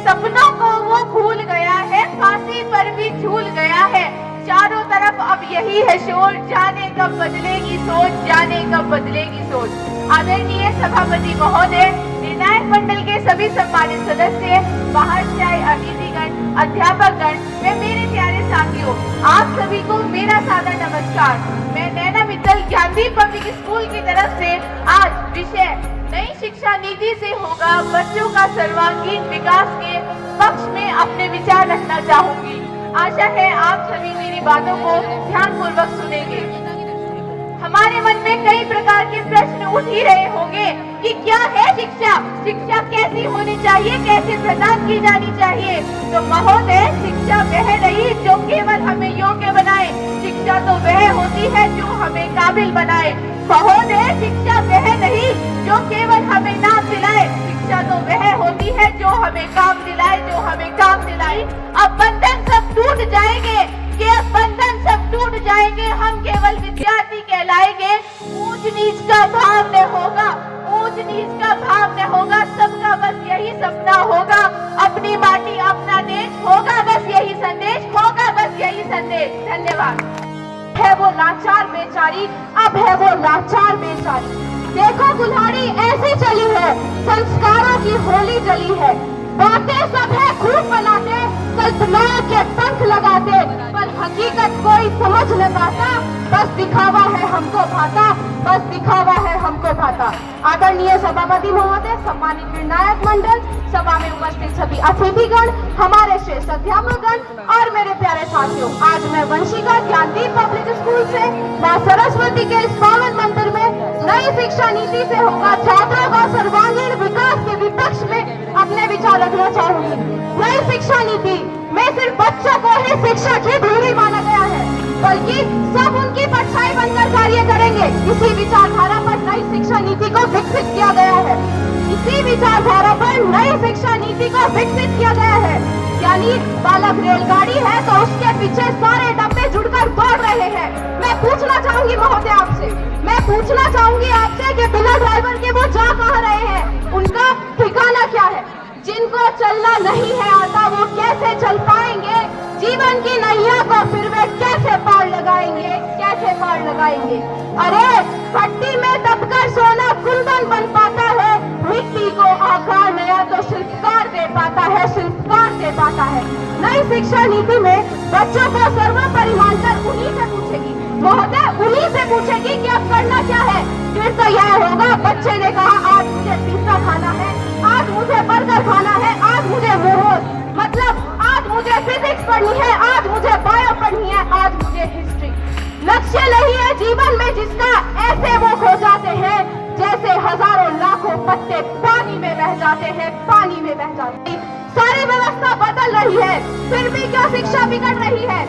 सपनों को वो भूल गया है, फांसी पर भी झूल गया है। चारों तरफ अब यही है शोर, जाने कब बदलेगी सोच, जाने कब बदलेगी सोच। आदरणीय सभापति महोदय, निर्णायक मंडल के सभी सम्मानित सदस्य, बाहर से आए अतिथिगण, अध्यापकगण व मेरे प्यारे साथियों, आप सभी को मेरा सादर नमस्कार। मैं नैना मित्तल ज्ञानदीप पब्लिक स्कूल की तरफ से आज विषय नई शिक्षा नीति से होगा बच्चों का सर्वांगीण विकास के पक्ष में अपने विचार रखना चाहूंगी। आशा है आप सभी मेरी बातों को ध्यानपूर्वक सुनेंगे। हमारे मन में कई प्रकार के प्रश्न उठ ही रहे होंगे कि क्या है शिक्षा, शिक्षा कैसी होनी चाहिए, कैसे प्रदान की जानी चाहिए। तो महोदय, शिक्षा वह नहीं जो केवल हमें योग्य बनाए, शिक्षा तो वह होती है जो हमें काबिल बनाए। महोदय, शिक्षा वह नहीं जो केवल हमें नाम दिलाए, शिक्षा तो वह होती है जो हमें काम दिलाए, जो हमें काम दिलाए। अब बंधन सब टूट जाएंगे, कि अब बंधन सब टूट जाएंगे, हम केवल विद्यार्थी कहलाएंगे। ऊंच नीच का भाव न होगा, ऊंच नीच का भाव न होगा, सबका बस यही सपना होगा, अपनी माटी अपना देश होगा, बस यही संदेश होगा, बस यही संदेश। धन्यवाद। है वो लाचार बेचारी, अब है वो लाचार बेचारी। देखो कुल्हाड़ी ऐसी चली है, संस्कारों की होली जली है। बातें सब है खूब बनाते, कल्पनाओं के पंख लगाते, पर हकीकत कोई समझ न पाता, बस दिखावा है हमको भाता, बस दिखावा है हमको भाता। आदरणीय सभापति महोदय, सम्मानित निर्णायक मंडल, सभा में उपस्थित सभी अतिथिगण, हमारे श्रेष्ठ अध्यापकगण और मेरे प्यारे साथियों, आज मैं वंशिका ज्ञानदीप पब्लिक स्कूल से मां सरस्वती के इस पावन मंदिर में नई शिक्षा नीति से होगा छात्रों का सर्वांगीण विकास के विपक्ष में अपने विचार रखना चाहूंगी। नई शिक्षा नीति में सिर्फ बच्चों को ही शिक्षा की धूरी माना गया है, बल्कि सब उनकी परछाई बनकर कार्य करेंगे। इसी विचारधारा पर नई शिक्षा नीति को विकसित किया गया है, इसी विचारधारा पर नई शिक्षा नीति को विकसित किया गया है। यानी बालक रेलगाड़ी है तो उसके पीछे सारे डब्बे जुड़कर दौड़ रहे हैं। मैं पूछना चाहूंगी महोदय आपसे, मैं पूछना चाहूंगी आपसे कि बिना ड्राइवर के वो जा कहाँ रहे हैं, उनका ठिकाना क्या है। जिनको चलना नहीं है आता वो कैसे चल पाएंगे, जीवन की नैया को फिर वे कैसे पार लगाएंगे, कैसे पार लगाएंगे। अरे भट्टी में दबकर सोना कुंदन बन पाता है, मिट्टी को आकार नया तो शिल्पकार दे पाता है, शिल्पकार दे पाता है। नई शिक्षा नीति में बच्चों को सर्वोपरि मानकर उन्हीं से पूछेगी महोदय, उन्हीं से पूछेगी कि अब करना क्या है। फिर तो यह होगा, बच्चे ने कहा आज मुझे पिज्जा खाना है, आज मुझे बर्गर खाना है, आज मुझे मोमोज, मतलब आज मुझे फिजिक्स पढ़नी है, आज मुझे बायो पढ़नी है, आज मुझे हिस्ट्री। लक्ष्य नहीं है जीवन में जिसका, ऐसे वो खो जाते हैं जैसे हजारों लाखों पत्ते पानी में बह जाते हैं, पानी में बह जाते हैं। सारी व्यवस्था बदल रही है, फिर भी क्या शिक्षा बिगड़ रही है।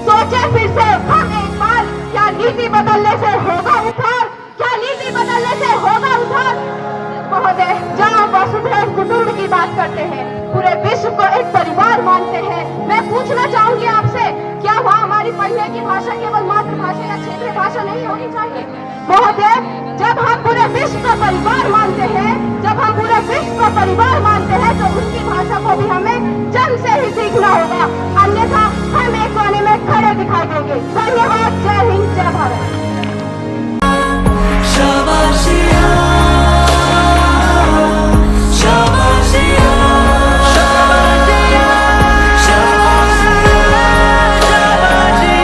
सोचे फिर से हम एक बार, क्या नीति बदलने से होगा उद्धार, क्या नीति बदलने से होगा उद्धार। महोदय, जहाँ वसुधैव कुटुंब की बात करते हैं, पूरे विश्व को एक परिवार मानते हैं, मैं पूछना चाहूंगी आपसे, क्या वहाँ हमारी पढ़ने की भाषा केवल मातृभाषा या क्षेत्रीय भाषा नहीं होनी चाहिए। महोदय, जब हम पूरे विश्व को परिवार मानते हैं, जब हम पूरे विश्व को परिवार मानते हैं, तो उनकी भाषा को भी हमें जन्म से ही सीखना होगा, अन्यथा हम एक कोने में खड़े दिखाई देंगे। धन्यवाद। जय हिंद, जय भारत।